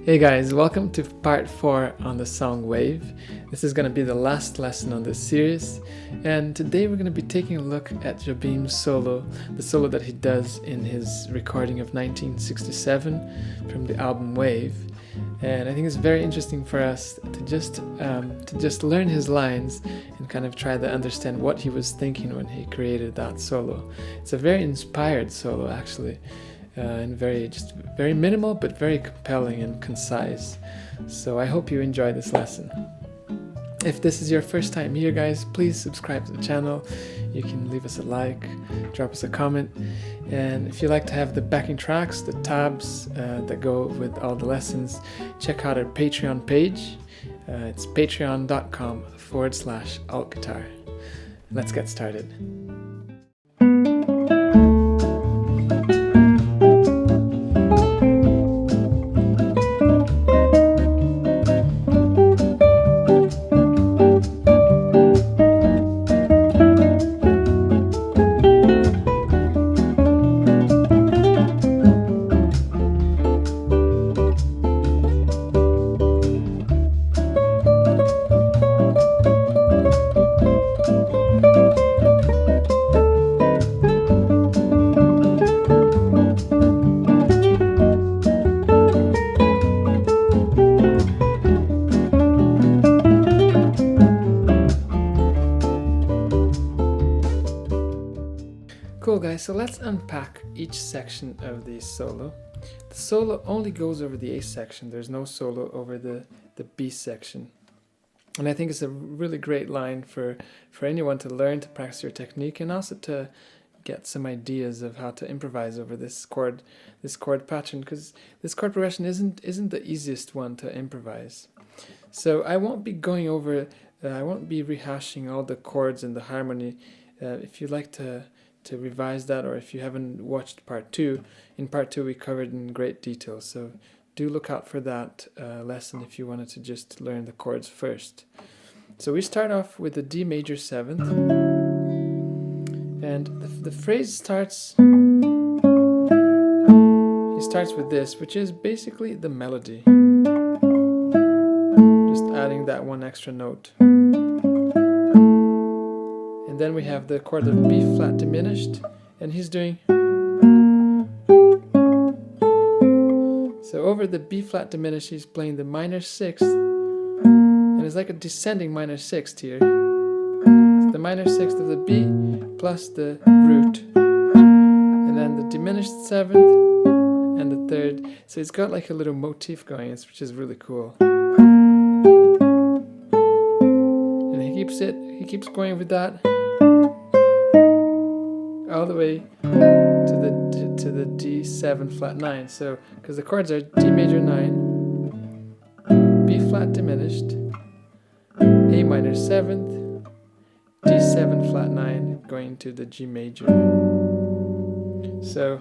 Hey guys, welcome to part 4 on the song Wave. This is going to be the last lesson on this series, and today we're going to be taking a look at Jobim's solo, the solo that he does in his recording of 1967 from the album Wave. And I think it's very interesting for us to just learn his lines and kind of try to understand what he was thinking when he created that solo. It's a very inspired solo actually. And very minimal, but very compelling and concise. So I hope you enjoy this lesson. If this is your first time here, guys, please subscribe to the channel. You can leave us a like, drop us a comment, and if you like to have the backing tracks, the tabs that go with all the lessons, check out our Patreon page. It's patreon.com/altguitar. Let's get started. Cool guys, so let's unpack each section of the solo. The solo only goes over the A section. There's no solo over the B section. And I think it's a really great line for anyone to learn, to practice your technique, and also to get some ideas of how to improvise over this chord pattern, because this chord progression isn't the easiest one to improvise. So I won't be going over, I won't be rehashing all the chords and the harmony. If you'd like to revise that, or if you haven't watched part 2, in part 2 we covered in great detail, so do look out for that lesson if you wanted to just learn the chords first. So we start off with the D major 7th, and the phrase starts, he starts with this, which is basically the melody, just adding that one extra note. And then we have the chord of B flat diminished, and he's doing, so over the B flat diminished he's playing the minor 6th, and it's like a descending minor 6th here. So the minor 6th of the B plus the root, and then the diminished 7th and the 3rd. So it's got like a little motif going, which is really cool. And he keeps going with that all the way to the D7 flat 9. So because the chords are D major 9, B flat diminished, A minor 7th, D7 flat 9 going to the G major. So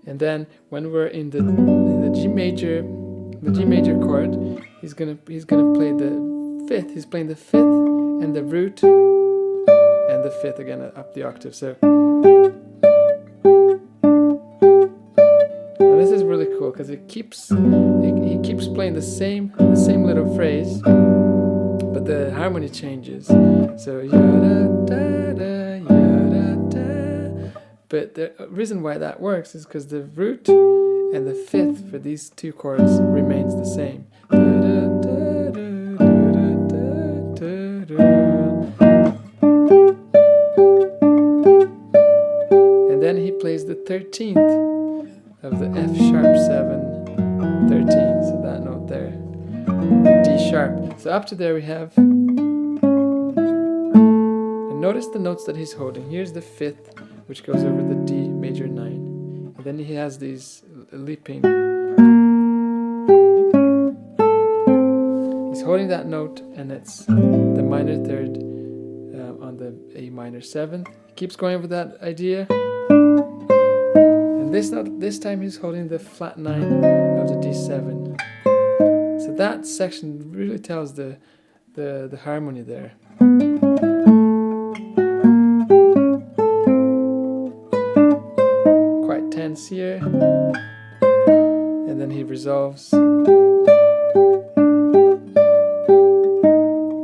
and then when we're in the G major chord, he's gonna play the 5th. He's playing the 5th and the root and the 5th again up the octave. So and this is really cool because he keeps playing the same little phrase, but the harmony changes. So but the reason why that works is because the root and the 5th for these two chords remains the same. And then he plays the 13th of the F sharp 7, 13, so that note there, the D sharp. So up to there we have, and notice the notes that he's holding. Here's the 5th, which goes over the D major 9. And then he has these leaping. He's holding that note, and it's the minor 3rd on the A minor 7th. He keeps going with that idea. And this time he's holding the flat 9 of the D7. So that section really tells the the harmony there. Quite tense here, and then he resolves.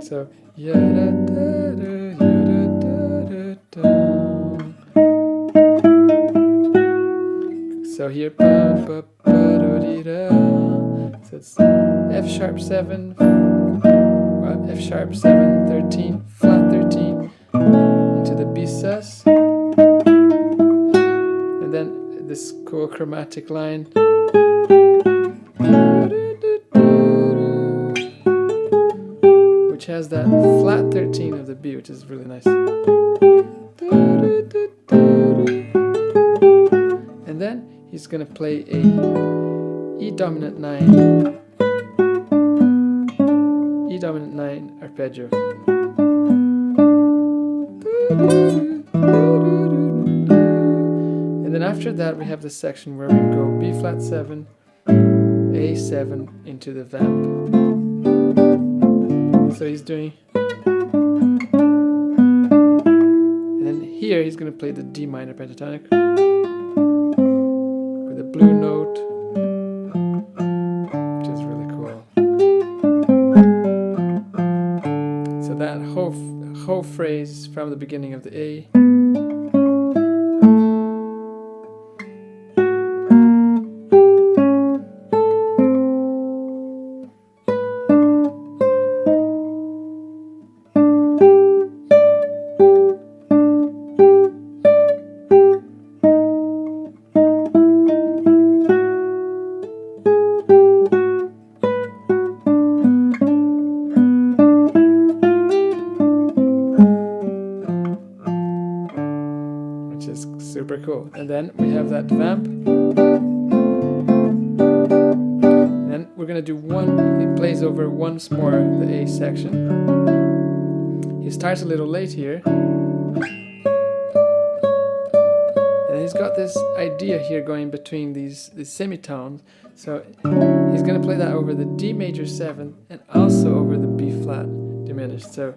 So so here, so it's F sharp 7, F sharp 7, 13, flat 13, into the B sus, and then this cool chromatic line, which has that flat 13 of the B, which is really nice. And then he's going to play a E dominant 9, E dominant 9 arpeggio. And then after that we have this section where we go B flat 7, A7 into the vamp. So he's doing, and then here he's going to play the D minor pentatonic with a blue note, which is really cool. So that whole phrase from the beginning of the A, super cool. And then we have that vamp. And then we're going to do one, it plays over once more the A section. He starts a little late here. And he's got this idea here going between these semitones. So he's going to play that over the D major 7 and also over the B flat diminished. So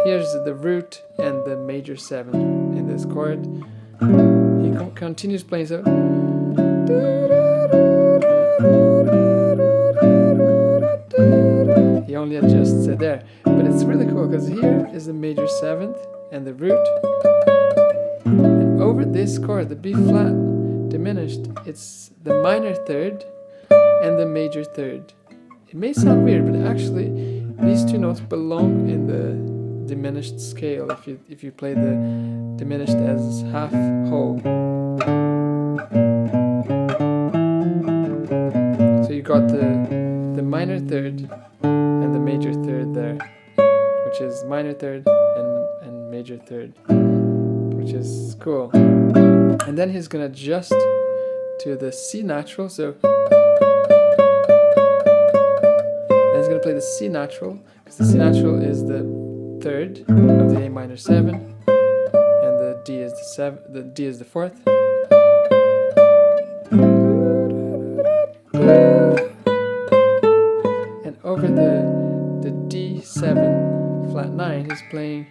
here's the root and the major 7 in this chord. He continues playing, so he only adjusts it there. But it's really cool because here is the major 7th and the root. And over this chord, the B flat diminished, it's the minor 3rd and the major 3rd. It may sound weird, but actually these two notes belong in the diminished scale if you play the diminished as half whole. So you got the minor 3rd and the major 3rd there, which is minor 3rd and major 3rd, which is cool. And then he's gonna adjust to the C natural, so then he's gonna play the C natural, because the C natural is the 3rd of the A minor 7, and the D is the D is the 4th. And over the D7 flat 9 he's playing,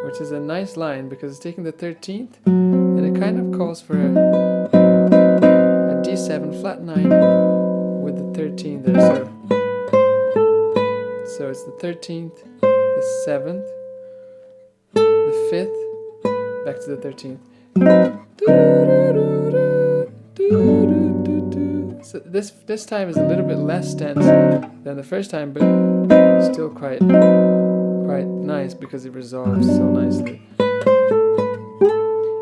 which is a nice line because it's taking the 13th and it kind of calls for a D7 flat 9 with the 13 there. So it's the 13th, the 7th, the 5th, back to the 13th. So this time is a little bit less tense than the first time, but still quite nice because it resolves so nicely.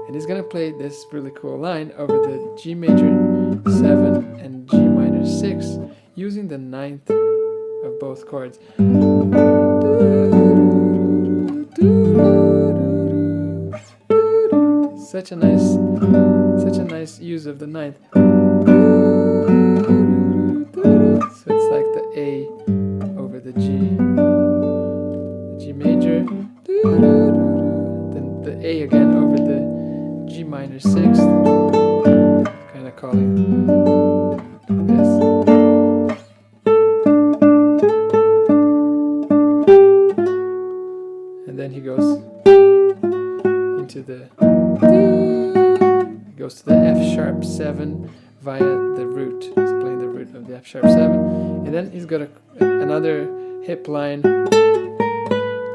And he's gonna play this really cool line over the G major 7 and G minor 6 using the 9th of both chords. Such a nice use of the 9th. So it's like the A over the G major, then the A again over the G minor 6th, kind of calling this. 7 via the root, so playing the root of the F sharp 7, and then he's got another hip line.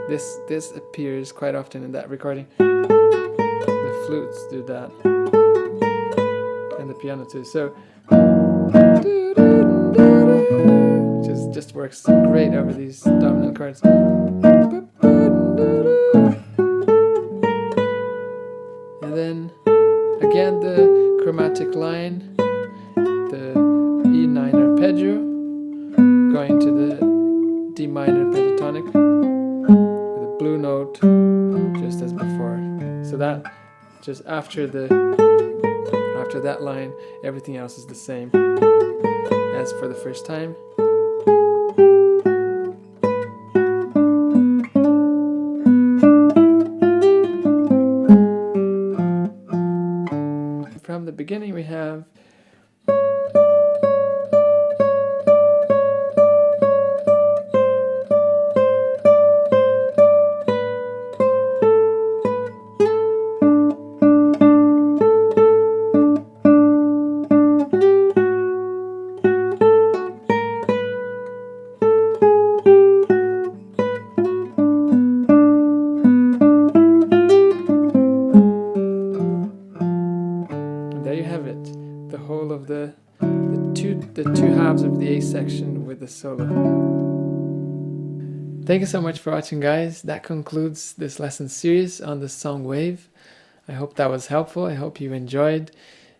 This appears quite often in that recording. The flutes do that, and the piano too. So just works great over these dominant chords. And then again the chromatic line, the E9 arpeggio, going to the D minor pentatonic with a blue note, just as before. So that just after that line, everything else is the same as for the first time. From the beginning we have the whole of the two halves of the A section with the solo. Thank you so much for watching, guys. That concludes this lesson series on the song Wave. I hope that was helpful. I hope you enjoyed.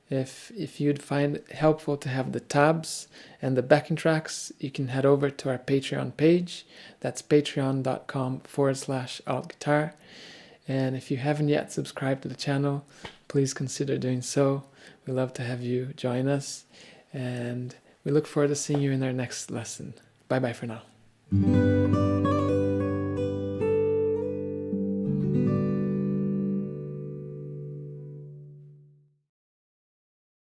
If you'd find it helpful to have the tabs and the backing tracks, you can head over to our Patreon page. That's patreon.com/altguitar. And if you haven't yet subscribed to the channel, please consider doing so. We love to have you join us, and we look forward to seeing you in our next lesson. Bye bye for now.